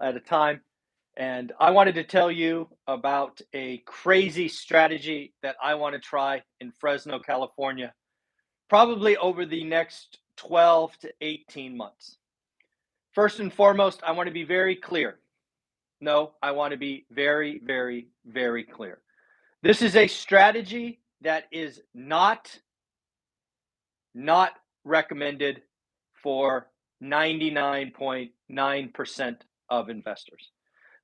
at a time. And I wanted to tell you about a crazy strategy that I want to try in Fresno, California, probably over the next 12 to 18 months. First and foremost, I want to be very clear. No, I want to be very, very, very clear. This is a strategy that is not recommended for 99.9% of investors.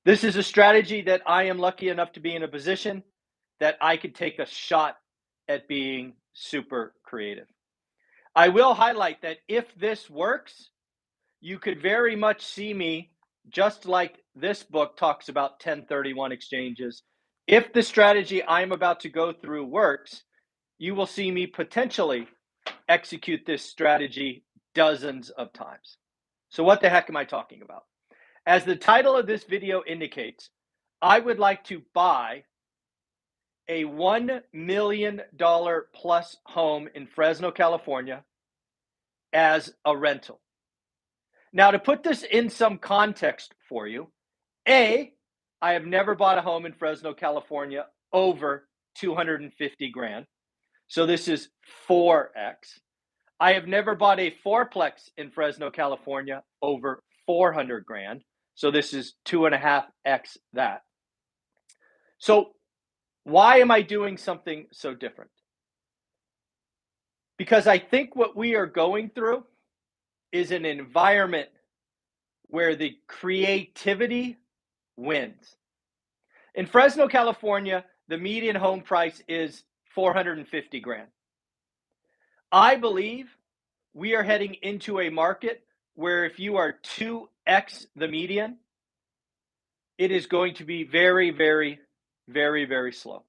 This is a strategy that I am lucky enough to be in a position that I could take a shot at being super creative. I will highlight that if this works, you could very much see me, just like this book talks about 1031 exchanges. If the strategy I'm about to go through works, you will see me potentially execute this strategy dozens of times. So what the heck am I talking about? As the title of this video indicates, I would like to buy a $1 million plus home in Fresno, California as a rental. Now, to put this in some context for you, I have never bought a home in Fresno, California over 250 grand. So this is 4x. I have never bought a fourplex in Fresno, California over 400 grand. So this is 2.5x that. So why am I doing something so different? Because I think what we are going through is an environment where the creativity wins. In Fresno, California, the median home price is 450 grand. I believe we are heading into a market where if you are 2x the median, it is going to be very, very, very, very slow.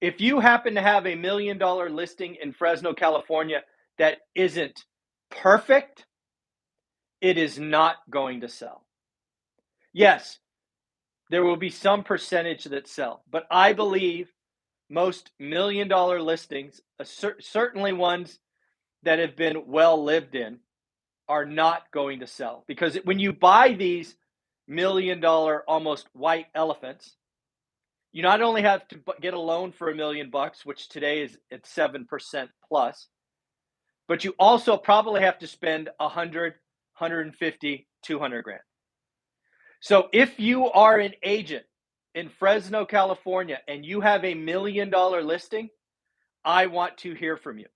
If you happen to have $1 million listing in Fresno, California that isn't perfect, it is not going to sell. Yes, there will be some percentage that sell, but I believe most $1 million listings, certainly ones that have been well lived in, are not going to sell. Because when you buy these $1 million almost white elephants, you not only have to get a loan for $1 million, which today is at 7% plus, but you also probably have to spend 100, 150, 200 grand. So if you are an agent in Fresno, California, and you have $1 million listing, I want to hear from you.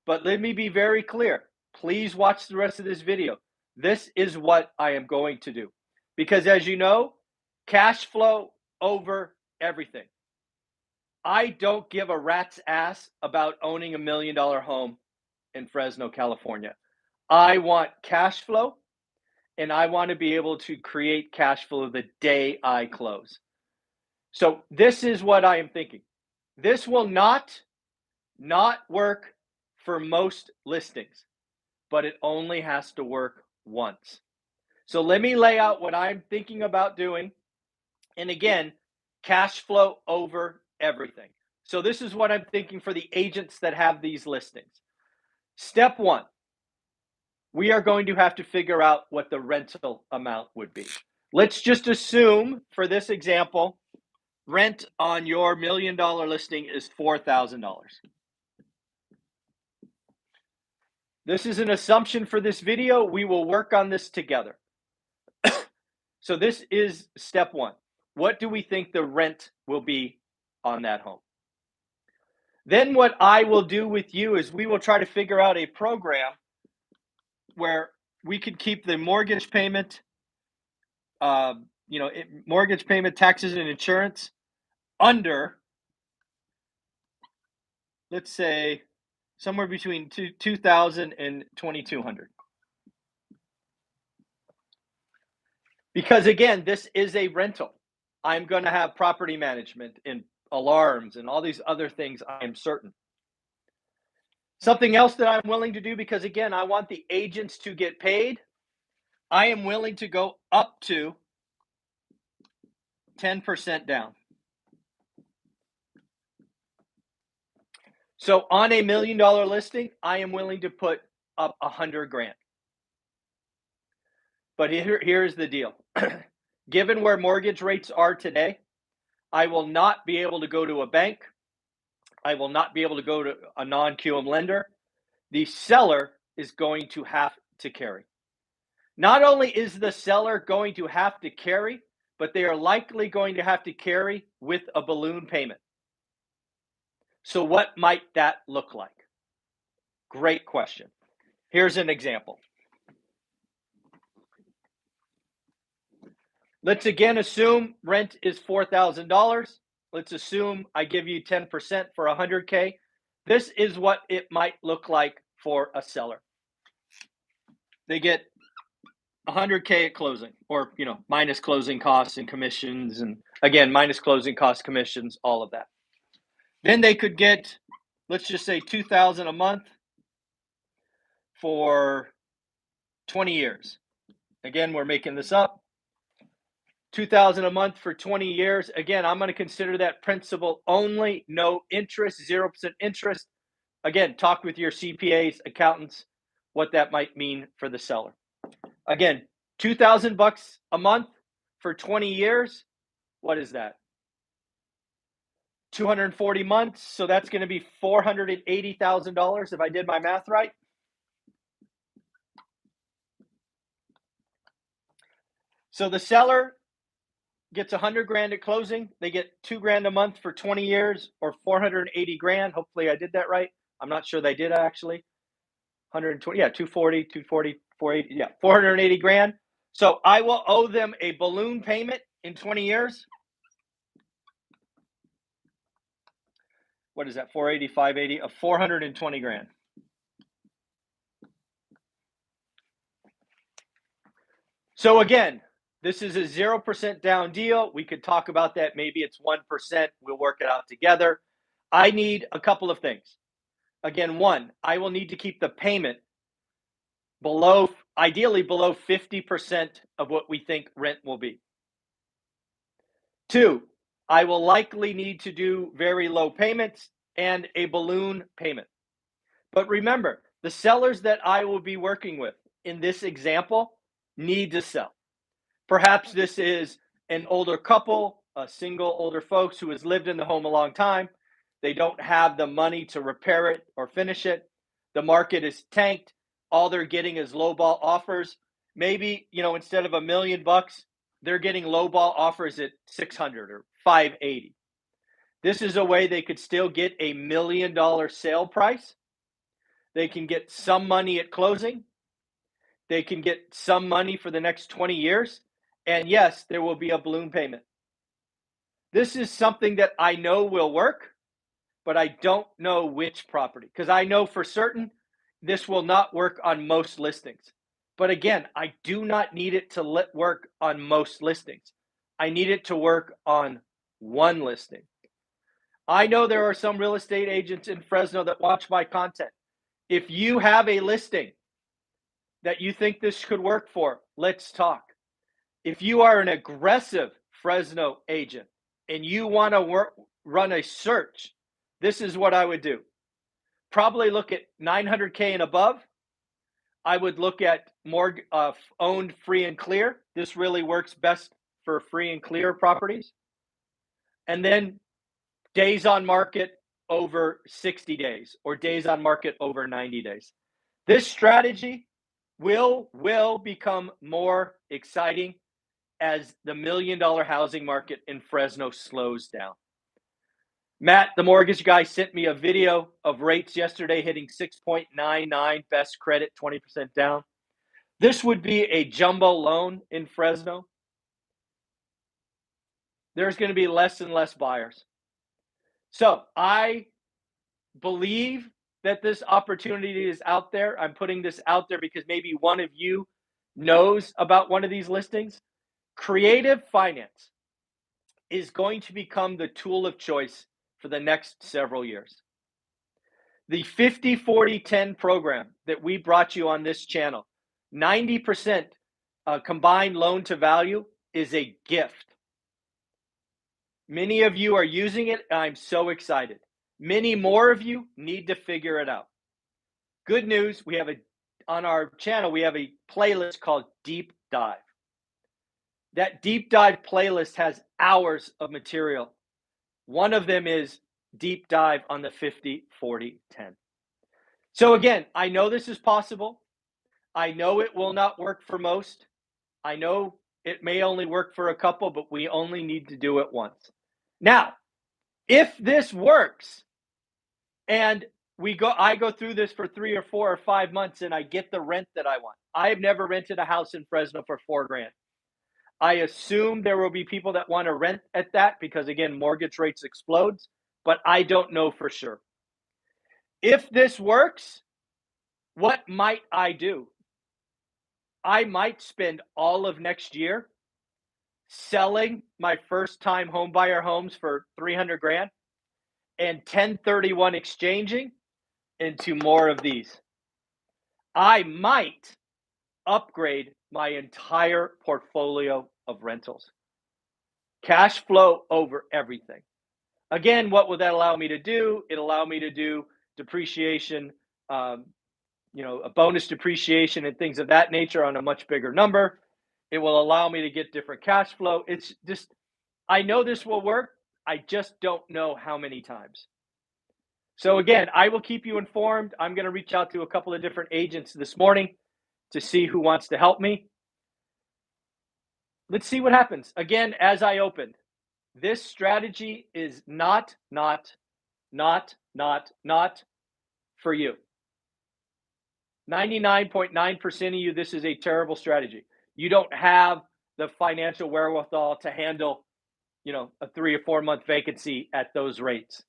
But let me be very clear. Please watch the rest of this video. This is what I am going to do. Because as you know, cash flow over everything. I don't give a rat's ass about owning $1 million home in Fresno, California. I want cash flow, and I want to be able to create cash flow the day I close. So this is what I am thinking. This will not work for most listings, but it only has to work once. So let me lay out what I'm thinking about doing. And again, cash flow over everything. So this is what I'm thinking for the agents that have these listings. Step one, we are going to have to figure out what the rental amount would be. Let's just assume, for this example, rent on your $1 million listing is $4,000. This is an assumption for this video. We will work on this together. So this is step one. What do we think the rent will be on that home? Then what I will do with you is we will try to figure out a program where we could keep the mortgage payment, mortgage payment, taxes, and insurance under, let's say, somewhere between $2,000 and $2,200. Because again, this is a rental. I'm going to have property management and alarms and all these other things, I am certain. Something else that I'm willing to do, because again, I want the agents to get paid, I am willing to go up to 10% down. So on $1 million listing, I am willing to put up 100 grand. But here's the deal. Given where mortgage rates are today, I will not be able to go to a bank. I will not be able to go to a non-QM lender. The seller is going to have to carry. Not only is the seller going to have to carry, but they are likely going to have to carry with a balloon payment. So what might that look like? Great question. Here's an example. Let's again assume rent is $4,000. Let's assume I give you 10% for 100K. This is what it might look like for a seller. They get 100K at closing, or minus closing costs and commissions, and again minus closing costs, commissions, all of that. Then they could get, let's just say, $2,000 a month for 20 years. Again, we're making this up. $2,000 a month for 20 years. Again, I'm going to consider that principal only, no interest, 0% interest. Again, talk with your CPAs, accountants, what that might mean for the seller. Again, $2,000 a month for 20 years. What is that? 240 months. So that's going to be $480,000 if I did my math right. So the seller gets 100 grand at closing. They get 2 grand a month for 20 years, or 480 grand. Hopefully I did that right. I'm not sure they did actually. 120, yeah, 240, 480, yeah, 480 grand. So I will owe them a balloon payment in 20 years. What is that? 480, 580, of 420 grand. So again, this is a 0% down deal. We could talk about that. Maybe it's 1%. We'll work it out together. I need a couple of things. Again, one, I will need to keep the payment below, ideally below 50% of what we think rent will be. Two, I will likely need to do very low payments and a balloon payment. But remember, the sellers that I will be working with in this example need to sell. Perhaps this is an older couple, a single older folks who has lived in the home a long time. They don't have the money to repair it or finish it. The market is tanked. All they're getting is lowball offers. Maybe, instead of $1 million, they're getting lowball offers at 600 or 580. This is a way they could still get $1 million sale price. They can get some money at closing. They can get some money for the next 20 years. And yes, there will be a balloon payment. This is something that I know will work, but I don't know which property, because I know for certain this will not work on most listings. But again, I do not need it to work on most listings. I need it to work on one listing. I know there are some real estate agents in Fresno that watch my content. If you have a listing that you think this could work for, let's talk. If you are an aggressive Fresno agent and you want to run a search, this is what I would do. Probably look at 900K and above. I would look at more owned free and clear. This really works best for free and clear properties. And then days on market over 60 days or days on market over 90 days. This strategy will become more exciting as the $1 million housing market in Fresno slows down. Matt, the mortgage guy, sent me a video of rates yesterday hitting 6.99, best credit, 20% down. This would be a jumbo loan in Fresno. There's going to be less and less buyers. So I believe that this opportunity is out there. I'm putting this out there because maybe one of you knows about one of these listings. Creative finance is going to become the tool of choice for the next several years. The 50-40-10 program that we brought you on this channel, 90% combined loan to value, is a gift. Many of you are using it, and I'm so excited. Many more of you need to figure it out. Good news, we have on our channel, we have a playlist called Deep Dive. That Deep Dive playlist has hours of material. One of them is Deep Dive on the 50, 40, 10. So again, I know this is possible. I know it will not work for most. I know it may only work for a couple, but we only need to do it once. Now, if this works and I go through this for 3 or 4 or 5 months and I get the rent that I want. I've never rented a house in Fresno for $4,000. I assume there will be people that want to rent at that because again, mortgage rates explodes, but I don't know for sure. If this works, what might I do? I might spend all of next year selling my first time home buyer homes for $300,000 and 1031 exchanging into more of these. I might upgrade my entire portfolio of rentals. Cash flow over everything. Again, what will that allow me to do? It'll allow me to do depreciation, a bonus depreciation and things of that nature on a much bigger number. It will allow me to get different cash flow. It's just, I know this will work. I just don't know how many times. So again, I will keep you informed. I'm going to reach out to a couple of different agents this morning to see who wants to help me. Let's see what happens. Again, as I opened, this strategy is not for you. 99.9% of you, this is a terrible strategy. You don't have the financial wherewithal to handle, a 3 or 4 month vacancy at those rates.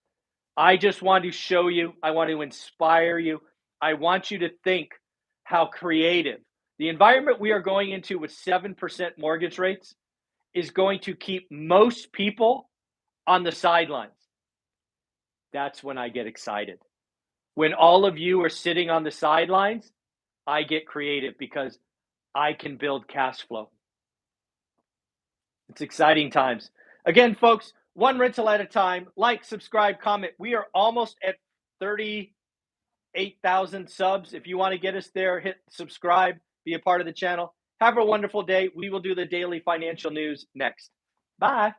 I just want to show you, I want to inspire you. I want you to think how creative. The environment we are going into with 7% mortgage rates is going to keep most people on the sidelines. That's when I get excited. When all of you are sitting on the sidelines, I get creative because I can build cash flow. It's exciting times. Again, folks, one rental at a time. Like, subscribe, comment. We are almost at 38,000 subs. If you want to get us there, hit subscribe, be a part of the channel. Have a wonderful day. We will do the daily financial news next. Bye.